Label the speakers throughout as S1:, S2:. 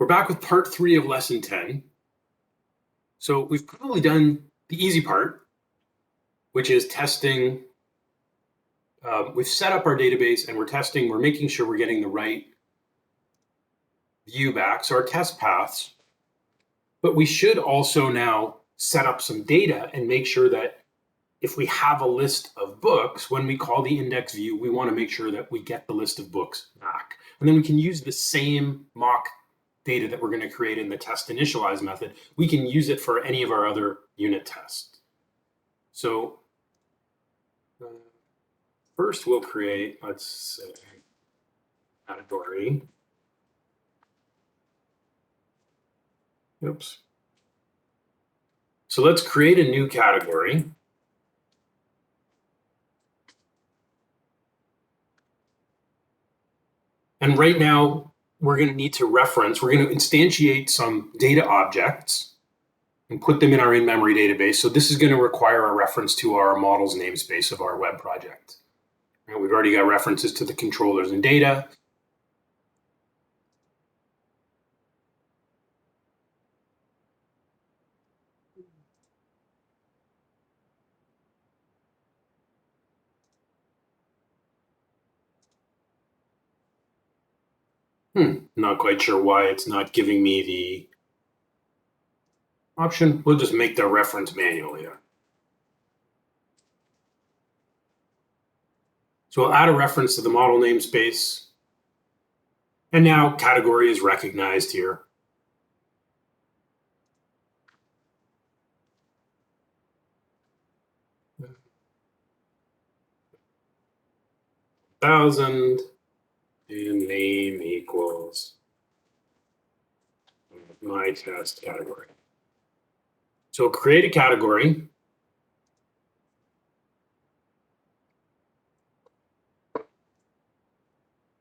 S1: We're back with part 3 of lesson 10. So we've probably done the easy part, which is testing. We've set up our database and we're testing. We're making sure we're getting the right view back, so our test paths. But we should also now set up some data and make sure that if we have a list of books, when we call the index view, we want to make sure that we get the list of books back. And then we can use the same mock data that we're going to create in the test initialize method. We can use it for any of our other unit tests. So first we'll create, let's say, category. Oops. So let's create a new category. And right now, we're going to need to reference, we're going to instantiate some data objects and put them in our in-memory database. So this is going to require a reference to our models namespace of our web project. And we've already got references to the controllers and data. Not quite sure why it's not giving me the option. We'll just make the reference manually. So we'll add a reference to the model namespace. And now category is recognized here. $1,000 and name equals my test category. So create a category.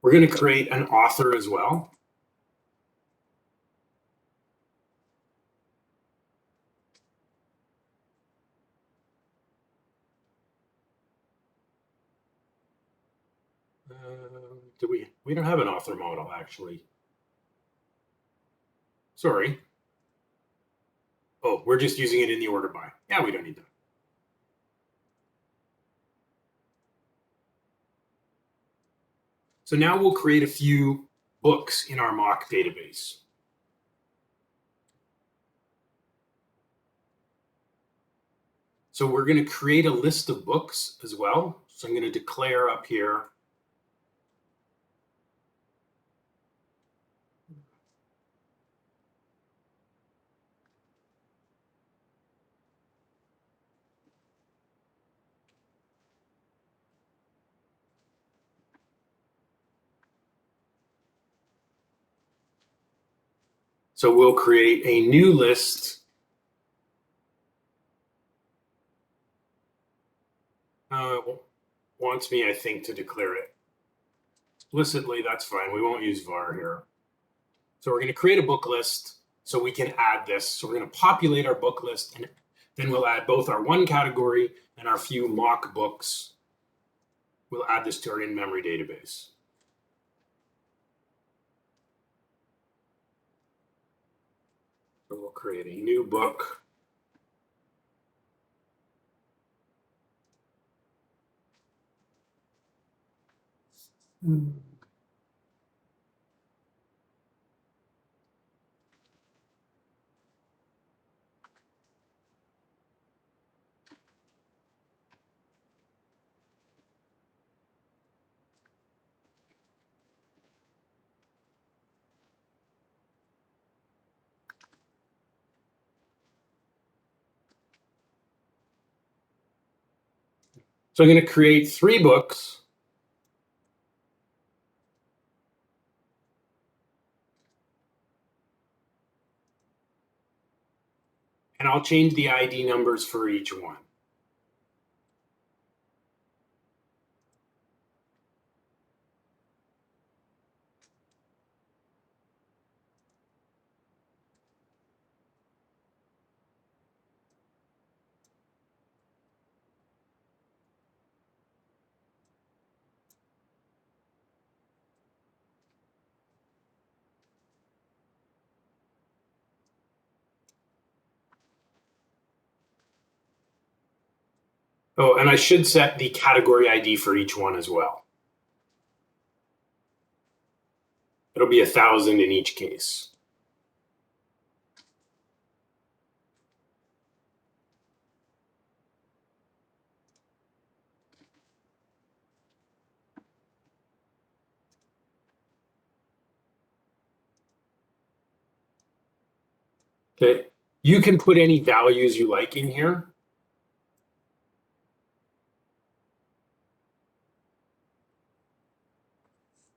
S1: We're going to create an author as well. We don't have an author model, actually. Sorry. Oh, we're just using it in the order by. Yeah, we don't need that. So now we'll create a few books in our mock database. So we're going to create a list of books as well. So I'm going to declare up here so we'll create a new list. Wants me, I think, to declare it explicitly. That's fine. We won't use var here. So we're going to create a book list so we can add this. So we're going to populate our book list, and then we'll add both our one category and our few mock books. We'll add this to our in-memory database. So we'll create a new book. So I'm going to create 3 books. And I'll change the ID numbers for each one. Oh, and I should set the category ID for each one as well. It'll be 1,000 in each case. Okay, you can put any values you like in here.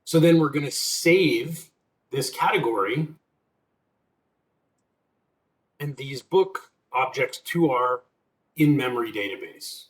S1: So then we're going to save this category and these book objects to our in-memory database.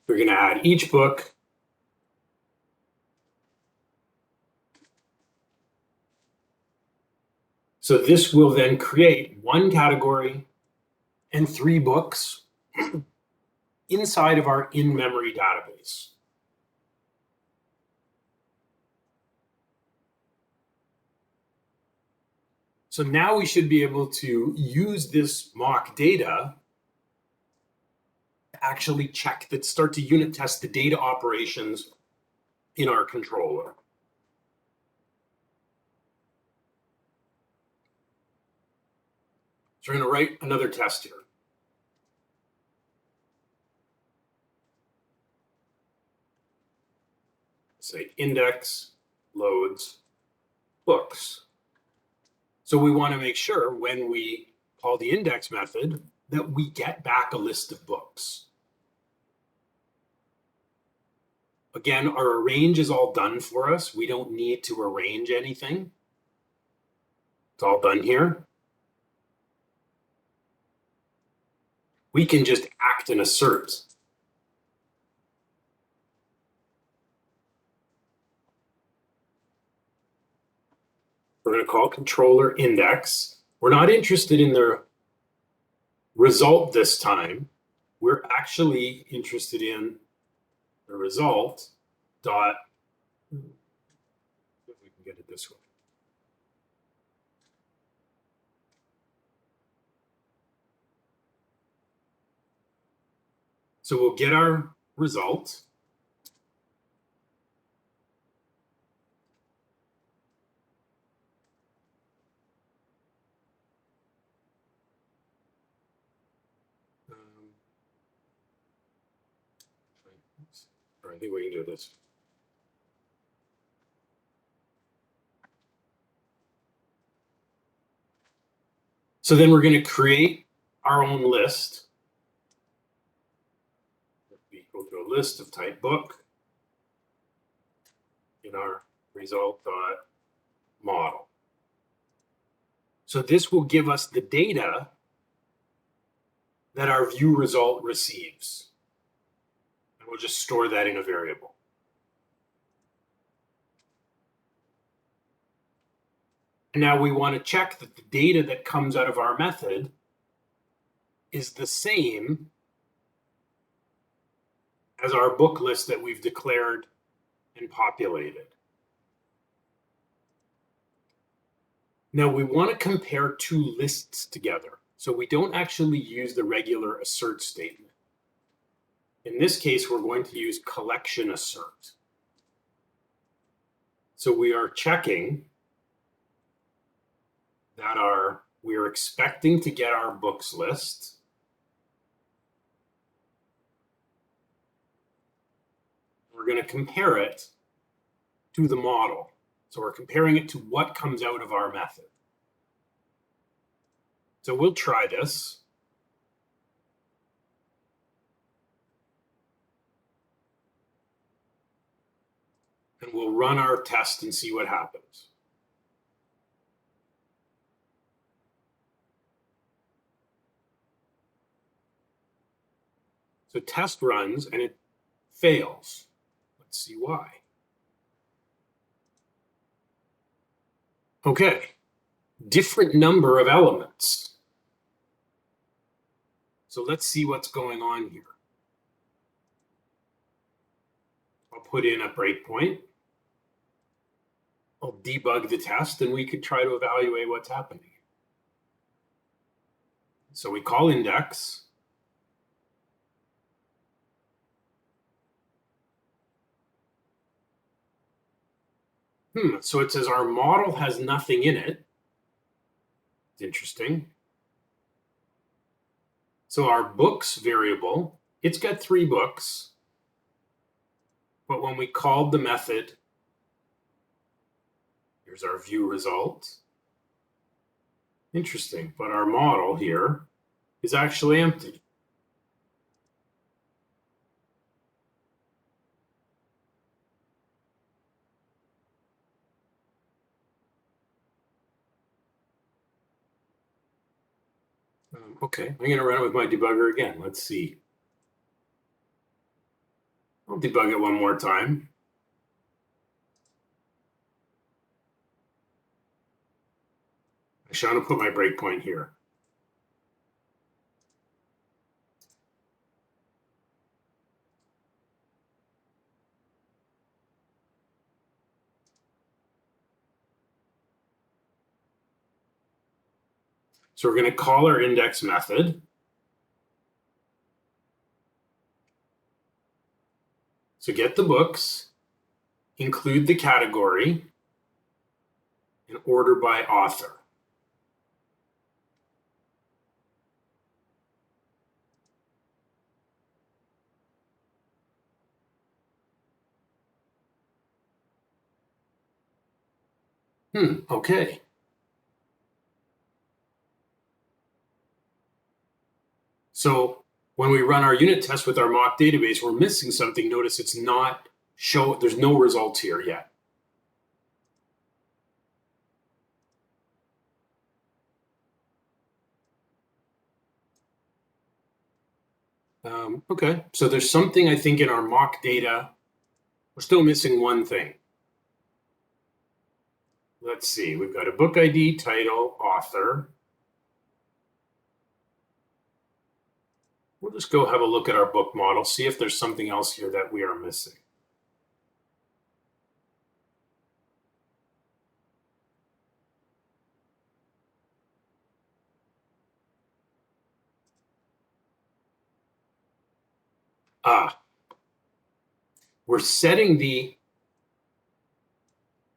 S1: We're going to add each book. So this will then create one category and 3 books inside of our in-memory database. So now we should be able to use this mock data to actually check that, start to unit test the data operations in our controller. So we're going to write another test here. Say index loads books. So we want to make sure when we call the index method that we get back a list of books. Again, our arrange is all done for us. We don't need to arrange anything. It's all done here. We can just act and assert. We're going to call controller index. We're not interested in the result this time. We're actually interested in the result dot, if we can get it this way. So we'll get our result. I think we can do this. So then we're going to create our own list. Equal to a list of type book in our result.model. So this will give us the data that our view result receives. And we'll just store that in a variable. And now we want to check that the data that comes out of our method is the same as our book list that we've declared and populated. Now we want to compare 2 lists together. So we don't actually use the regular assert statement. In this case, we're going to use collection assert. So we are checking that we're expecting to get our books list. We're going to compare it to the model. So we're comparing it to what comes out of our method. So we'll try this. And we'll run our test and see what happens. So test runs and it fails. Let's see why. Okay, different number of elements. So let's see what's going on here. I'll put in a breakpoint. I'll debug the test, and we could try to evaluate what's happening. So we call index. So it says our model has nothing in it. It's interesting. So our books variable, it's got 3 books. But when we called the method, here's our view result. Interesting, but our model here is actually empty. Okay, I'm going to run it with my debugger again. Let's see. I'll debug it one more time. I should put my breakpoint here. So we're going to call our index method. So get the books, include the category, and order by author. Okay. So when we run our unit test with our mock database, we're missing something. Notice it's not there's no results here yet. Okay, so there's something I think in our mock data. We're still missing one thing. Let's see, we've got a book ID, title, author. We'll just go have a look at our book model, see if there's something else here that we are missing.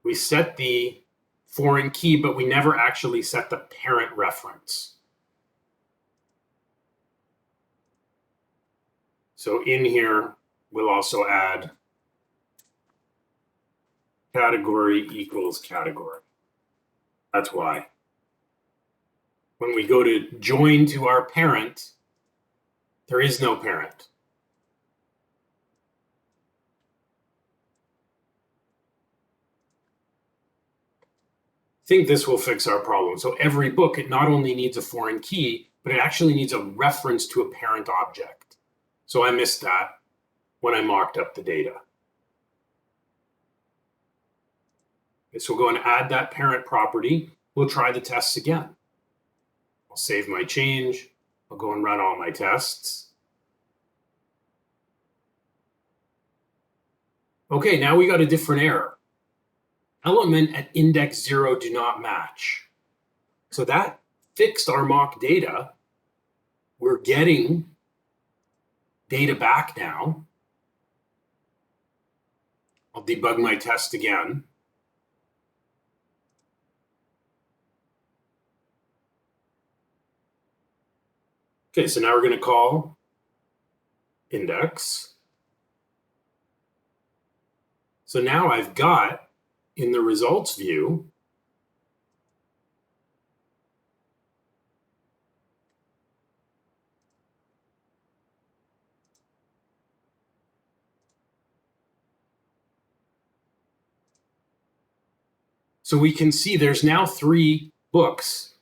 S1: We set the foreign key, but we never actually set the parent reference. So in here, we'll also add category equals category. That's why. When we go to join to our parent, there is no parent. I think this will fix our problem. So every book, it not only needs a foreign key, but it actually needs a reference to a parent object. So I missed that when I mocked up the data. Okay, so we'll go and add that parent property. We'll try the tests again. I'll save my change. I'll go and run all my tests. Okay, now we got a different error. Element at index 0 do not match. So that fixed our mock data. We're getting data back now. I'll debug my test again. Okay, so now we're going to call index. So now I've got in the results view, so we can see there's now 3 books.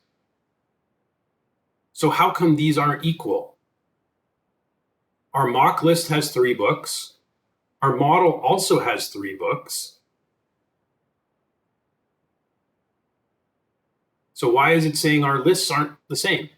S1: So how come these aren't equal? Our mock list has 3 books. Our model also has 3 books. So why is it saying our lists aren't the same?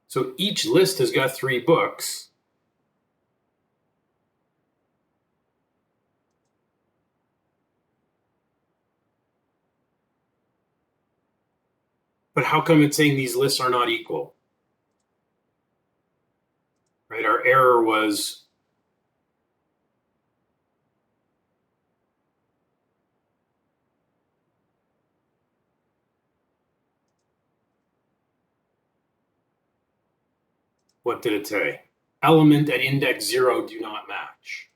S1: So each list has got 3 books. But how come it's saying these lists are not equal? Right, our error was what did it say? Element at index 0 do not match.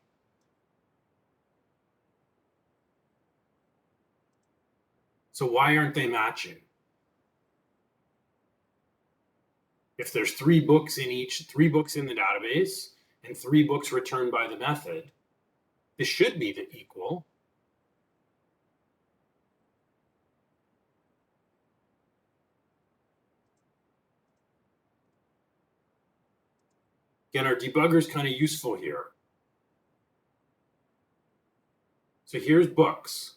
S1: So why aren't they matching? If there's 3 books in each, 3 books in the database, and 3 books returned by the method, this should be the equal. Again, our debugger is kind of useful here. So here's books.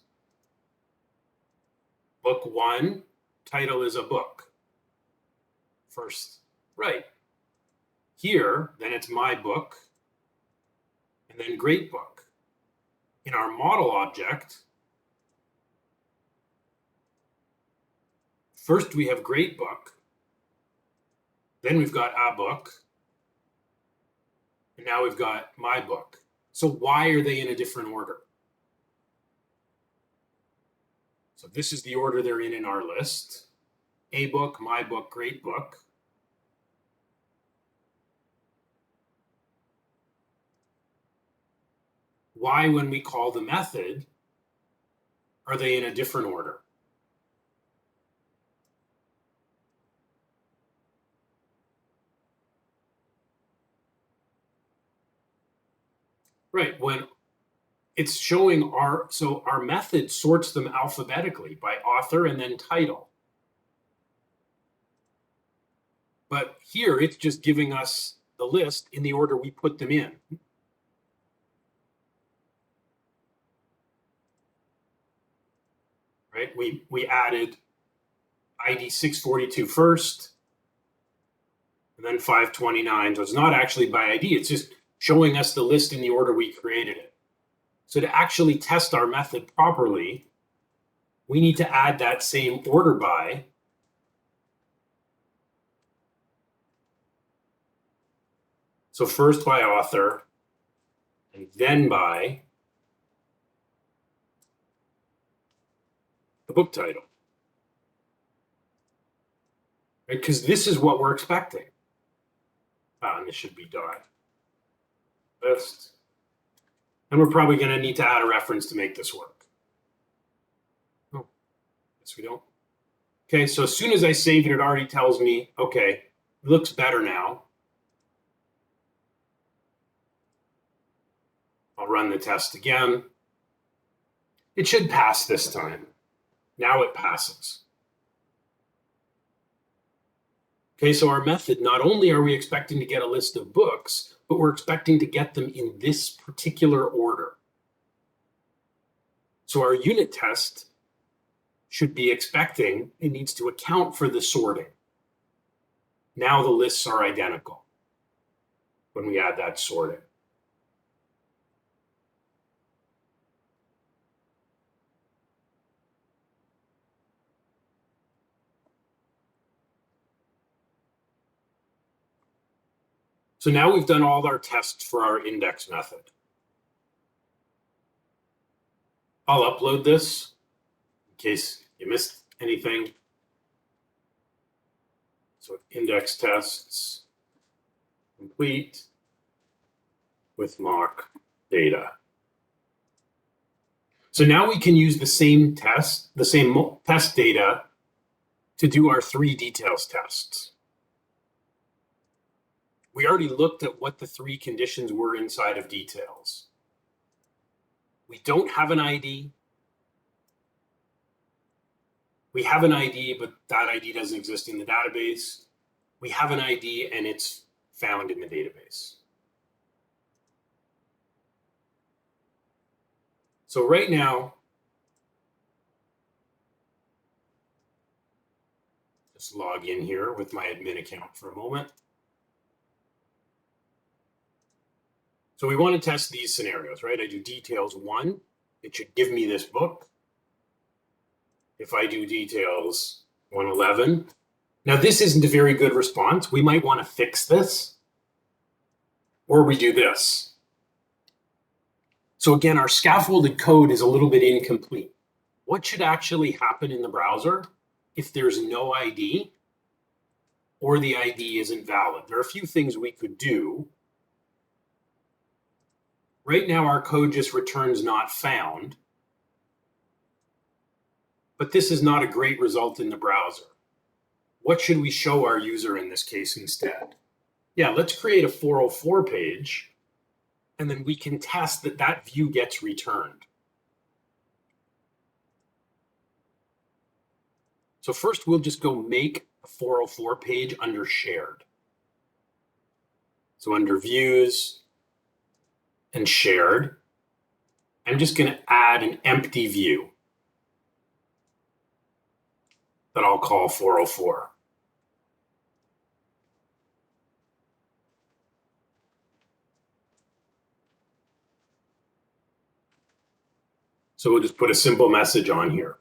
S1: Book 1, title is a book. First, right. Here, then it's my book, and then great book. In our model object, first we have great book, then we've got a book, and now we've got my book. So why are they in a different order? So this is the order they're in our list. A book, my book, great book. Why, when we call the method, are they in a different order? Right, when it's showing our method sorts them alphabetically by author and then title. But here it's just giving us the list in the order we put them in. Right, we added ID 642 first, and then 529. So it's not actually by ID, it's just showing us the list in the order we created it. So to actually test our method properly, we need to add that same order by. So first by author, and then by the book title. Right? Because this is what we're expecting. And this should be dot list. And we're probably going to need to add a reference to make this work. Oh, yes, we don't. Okay, so as soon as I save it, it already tells me, okay, it looks better now. I'll run the test again. It should pass this time. Now it passes. Okay, so our method, not only are we expecting to get a list of books, but we're expecting to get them in this particular order. So our unit test should be expecting, it needs to account for the sorting. Now the lists are identical when we add that sorting. So now we've done all our tests for our index method. I'll upload this in case you missed anything. So index tests complete with mock data. So now we can use the same test data to do our 3 details tests. We already looked at what the 3 conditions were inside of details. We don't have an ID. We have an ID, but that ID doesn't exist in the database. We have an ID and it's found in the database. So right now, just log in here with my admin account for a moment. So we want to test these scenarios, right? I do details 1, it should give me this book. If I do details 111, now this isn't a very good response. We might want to fix this, or we do this. So again, our scaffolded code is a little bit incomplete. What should actually happen in the browser if there's no ID or the ID isn't valid? There are a few things we could do. Right now, our code just returns not found, but this is not a great result in the browser. What should we show our user in this case instead? Yeah, let's create a 404 page, and then we can test that that view gets returned. So first, we'll just go make a 404 page under shared. So under views and shared, I'm just going to add an empty view that I'll call 404. So we'll just put a simple message on here.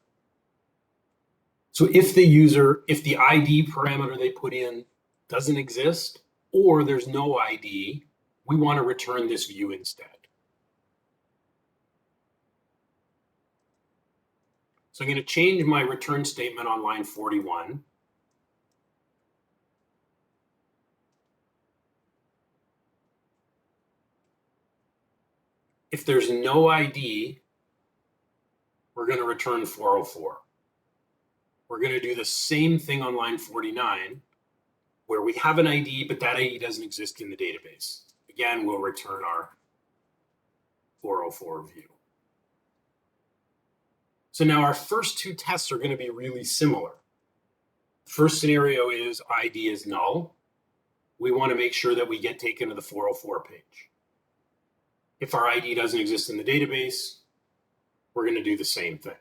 S1: So if the ID parameter they put in doesn't exist, or there's no ID, we want to return this view instead. So I'm going to change my return statement on line 41. If there's no ID, we're going to return 404. We're going to do the same thing on line 49, where we have an ID, but that ID doesn't exist in the database. Again, we'll return our 404 view. So now our first two tests are going to be really similar. First scenario is ID is null. We want to make sure that we get taken to the 404 page. If our ID doesn't exist in the database, we're going to do the same thing.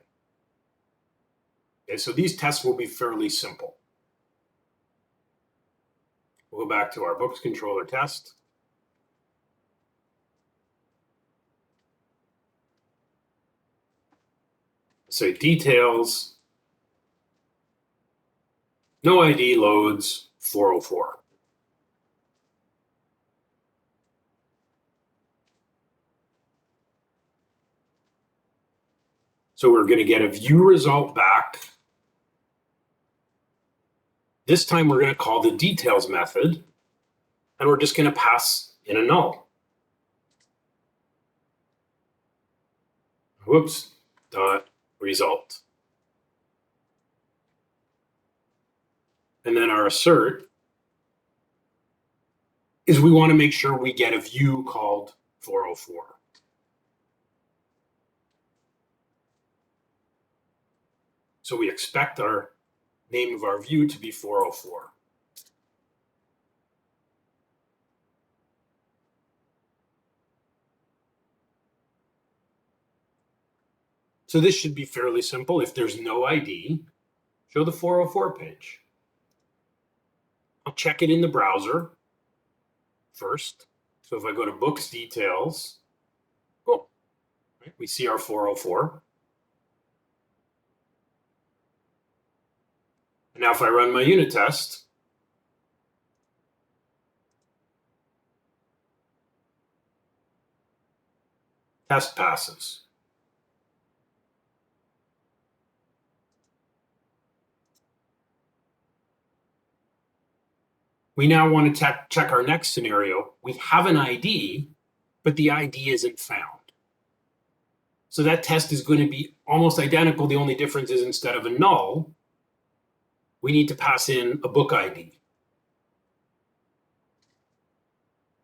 S1: Okay, so these tests will be fairly simple. We'll go back to our books controller test. Say details, no ID loads 404. So we're going to get a view result back. This time we're going to call the details method, and we're just going to pass in a null. Whoops, dot result. And then our assert is we want to make sure we get a view called 404. So we expect our name of our view to be 404. So this should be fairly simple. If there's no ID, show the 404 page. I'll check it in the browser first. So if I go to books details, cool. Right, we see our 404. And now if I run my unit test, test passes. We now want to check our next scenario. We have an ID, but the ID isn't found. So that test is going to be almost identical. The only difference is instead of a null, we need to pass in a book ID.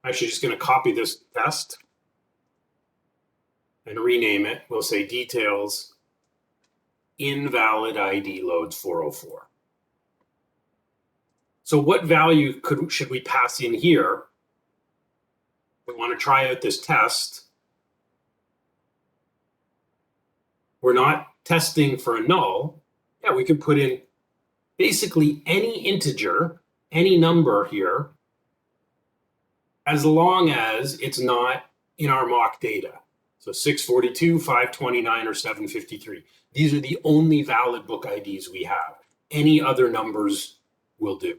S1: I'm actually just going to copy this test and rename it. We'll say details invalid ID loads 404. So what value should we pass in here? We want to try out this test. We're not testing for a null. Yeah, we could put in basically any integer, any number here, as long as it's not in our mock data. So 642, 529, or 753. These are the only valid book IDs we have. Any other numbers will do.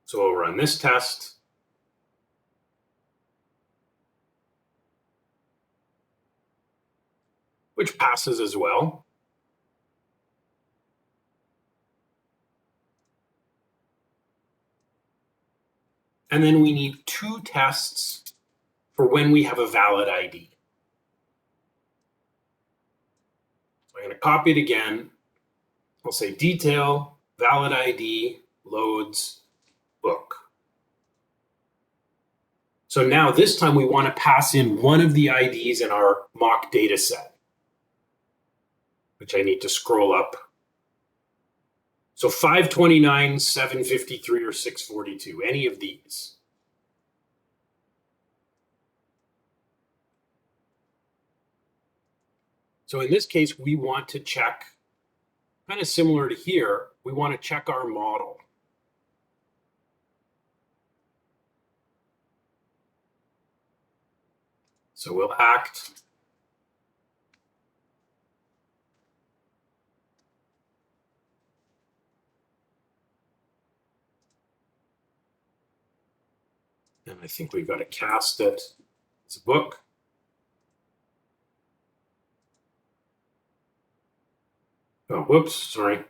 S1: So we'll run this test. Which passes as well. And then we need 2 tests for when we have a valid ID. So I'm going to copy it again. I'll say detail, valid ID, loads, book. So now this time we want to pass in one of the IDs in our mock data set, which I need to scroll up. So 529, 753, or 642, any of these. So in this case, we want to check, kind of similar to here, we want to check our model. So we'll act and I think we've got to cast it as a book. Oh, whoops, sorry.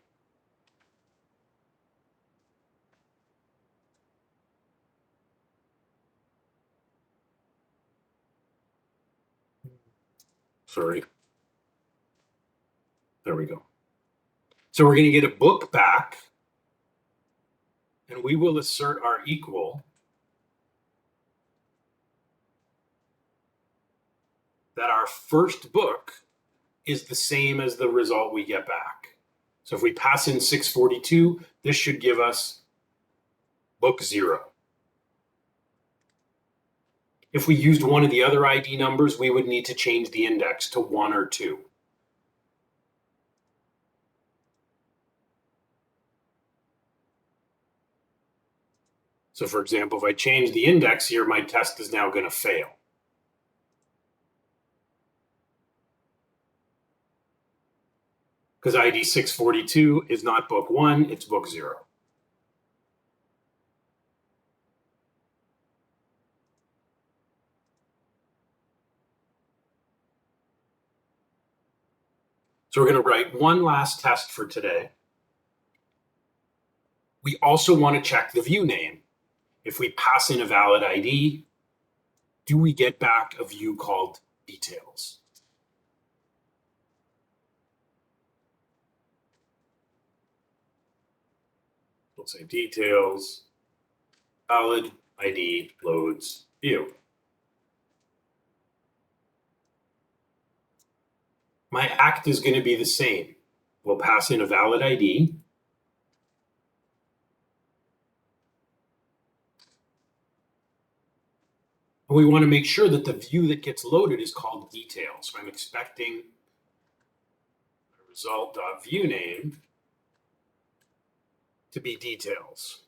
S1: Sorry. There we go. So we're going to get a book back, and we will assert our equal that our first book is the same as the result we get back. So if we pass in 642, this should give us book 0. If we used one of the other ID numbers, we would need to change the index to 1 or 2. So for example, if I change the index here, my test is now going to fail. Because ID 642 is not book 1, it's book 0. So we're going to write one last test for today. We also want to check the view name. If we pass in a valid ID, do we get back a view called details? We'll say details, valid ID, loads, view. My act is going to be the same. We'll pass in a valid ID. And we want to make sure that the view that gets loaded is called details. So I'm expecting result.viewName to be details.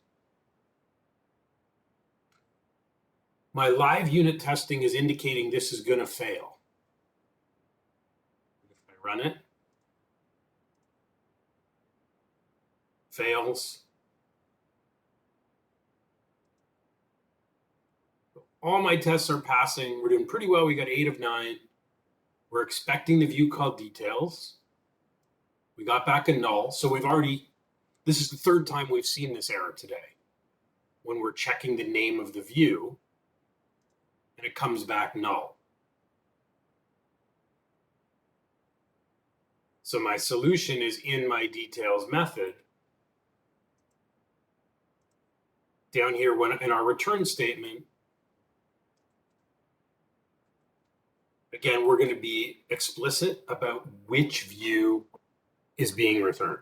S1: My live unit testing is indicating this is going to fail. If I run it, fails. All my tests are passing. We're doing pretty well. We got 8 of 9. We're expecting the view called details. We got back a null. So we've already, this is the 3rd time we've seen this error today. When we're checking the name of the view and it comes back null. So my solution is in my details method. Down here in our return statement, I Again, we're going to be explicit about which view is being returned.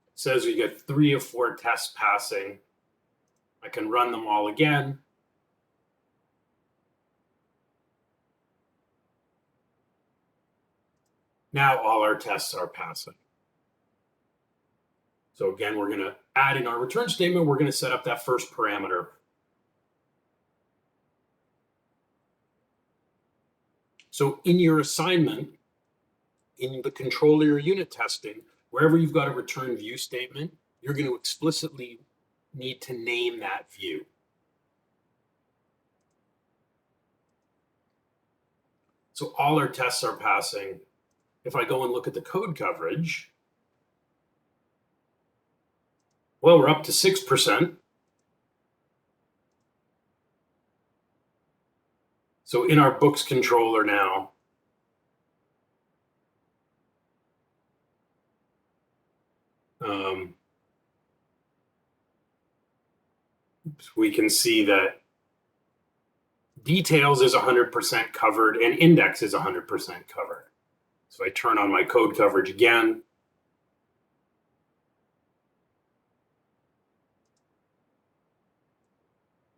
S1: It says we get 3 of 4 tests passing. I can run them all again. Now all our tests are passing. So again, we're going to add in our return statement. We're going to set up that first parameter. So in your assignment, in the controller unit testing, wherever you've got a return view statement, you're going to explicitly need to name that view. So all our tests are passing. If I go and look at the code coverage, well, we're up to 6%. So in our books controller now, we can see that details is 100% covered and index is 100% covered. So I turn on my code coverage again.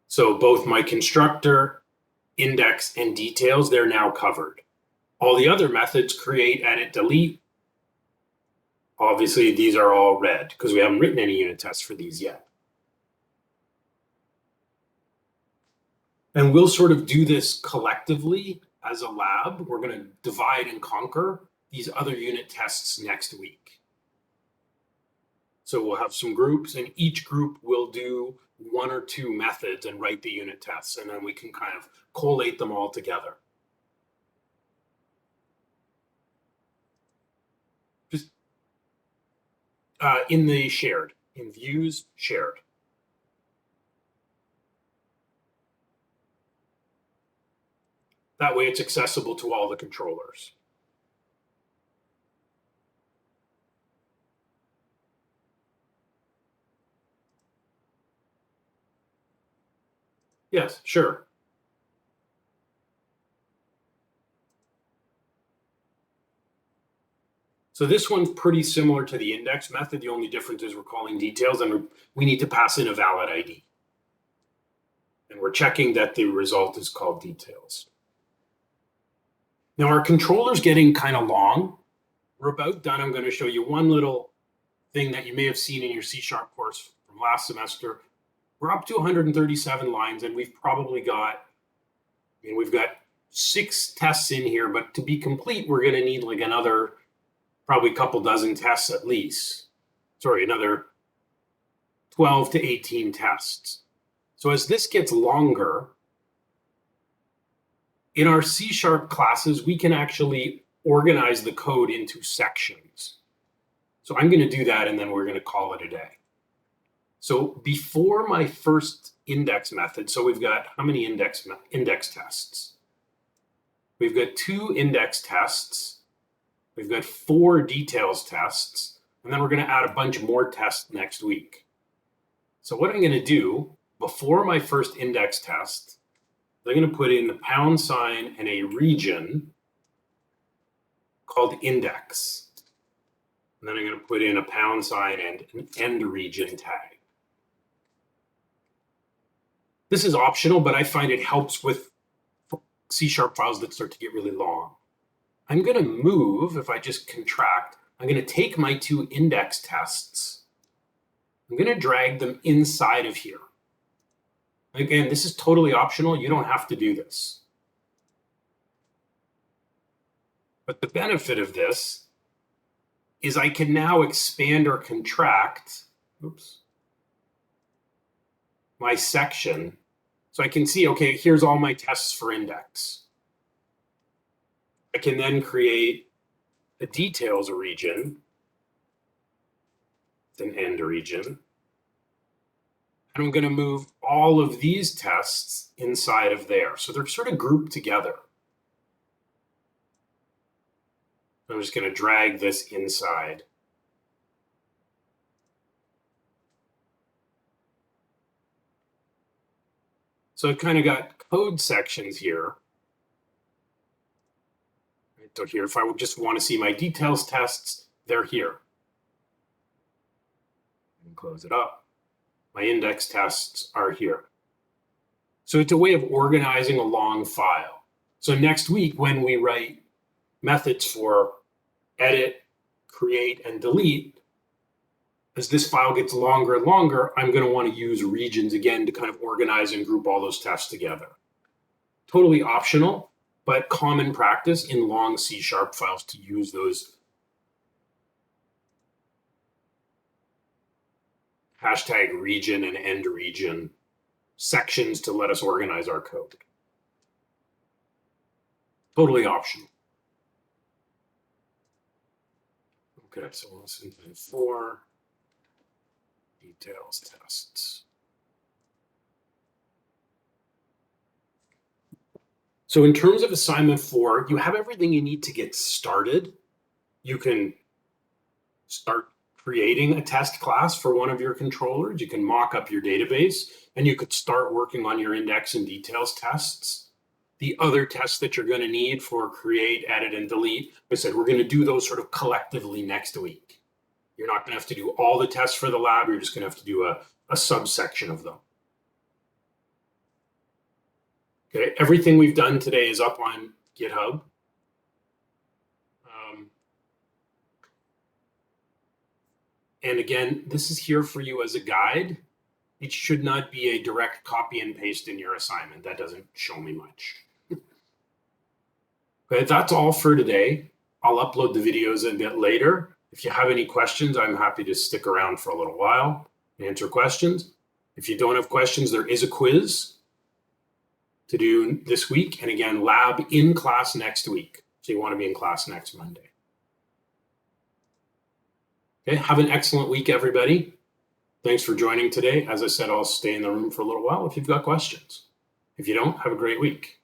S1: So both my constructor, index, and details, they're now covered. All the other methods, create, edit, delete, obviously these are all red because we haven't written any unit tests for these yet. And we'll sort of do this collectively as a lab. We're going to divide and conquer these other unit tests next week. So we'll have some groups, and each group will do 1 or 2 methods and write the unit tests, and then we can kind of collate them all together. Just in the shared, in views, shared. That way it's accessible to all the controllers. Yes, sure. So this one's pretty similar to the index method. The only difference is we're calling details and we need to pass in a valid ID. And we're checking that the result is called details. Now our controller's getting kind of long. We're about done. I'm going to show you one little thing that you may have seen in your C# course from last semester. We're up to 137 lines, and we've probably got, we've got 6 tests in here, but to be complete, we're going to need like another, probably a couple dozen tests at least. Sorry, another 12 to 18 tests. So as this gets longer, in our C# classes, we can actually organize the code into sections. So I'm going to do that, and then we're going to call it a day. So before my first index method, so we've got how many index tests? We've got 2 index tests. We've got 4 details tests. And then we're going to add a bunch more tests next week. So what I'm going to do before my first index test, I'm going to put in the # and a region called index. And then I'm going to put in a # and an end region tag. This is optional, but I find it helps with C# files that start to get really long. I'm going to move, if I just contract, I'm going to take my 2 index tests. I'm going to drag them inside of here. Again, this is totally optional. You don't have to do this. But the benefit of this is I can now expand or contract, my section. So I can see, okay, here's all my tests for index. I can then create a details region, an end region. And I'm going to move all of these tests inside of there. So they're sort of grouped together. I'm just going to drag this inside. So it kind of got code sections here. Right, so here, if I would just want to see my details tests, they're here. And close it up. My index tests are here. So it's a way of organizing a long file. So next week, when we write methods for edit, create, and delete, as this file gets longer and longer, I'm going to want to use regions again to kind of organize and group all those tests together. Totally optional, but common practice in long C# files to use those hashtag region and end region sections to let us organize our code. Totally optional. Okay, so lesson 4, details tests. So in terms of assignment 4, you have everything you need to get started. You can start creating a test class for one of your controllers. You can mock up your database, and you could start working on your index and details tests. The other tests that you're going to need for create, edit, and delete, I said we're going to do those sort of collectively next week. You're not going to have to do all the tests for the lab. You're just going to have to do a subsection of them. Okay, everything we've done today is up on GitHub. And again, this is here for you as a guide. It should not be a direct copy and paste in your assignment. That doesn't show me much. Okay, that's all for today. I'll upload the videos a bit later. If you have any questions, I'm happy to stick around for a little while and answer questions. If you don't have questions, there is a quiz to do this week. And again, lab in class next week. So you want to be in class next Monday. Okay, have an excellent week, everybody. Thanks for joining today. As I said, I'll stay in the room for a little while if you've got questions. If you don't, have a great week.